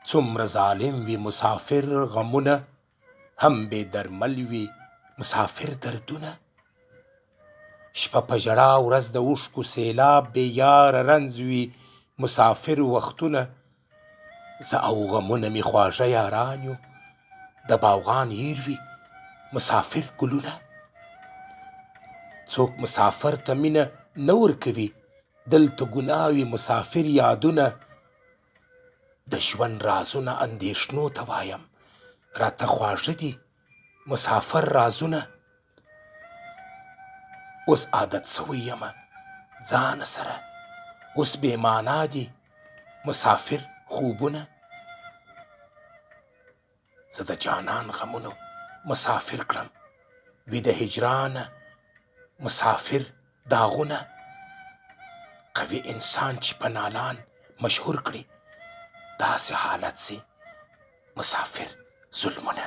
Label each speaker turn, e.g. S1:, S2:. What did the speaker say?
S1: څومره ظالم وي مسافر غمونه، هم بې درمل وي مسافر دردونه. شپه په ژړا ورځ د اوښکو سیلاب، بې یاره رنځ وي مسافر وختونه. زه او غمونه مې خواږه یاران یو، د باغوان هیر وي مسافر ګلونه. څوک مسافر ته مینه نه ورکوي، دلته ګناه وي مسافر یادونه. د ژوند رازونه اندېښنو ته وایم، راته خواږه دي مسافر رازونه. اوس عادت سوی یمه ځانه سره، اوس بې معنا دي مسافر خوبونه. زه د جانان غمونو مسافر کړم، وي د هجرانه مسافر داغونه. قوي انسان چې په نالان مشهور کړي، داسې حالت سي مسافر ظلمونه.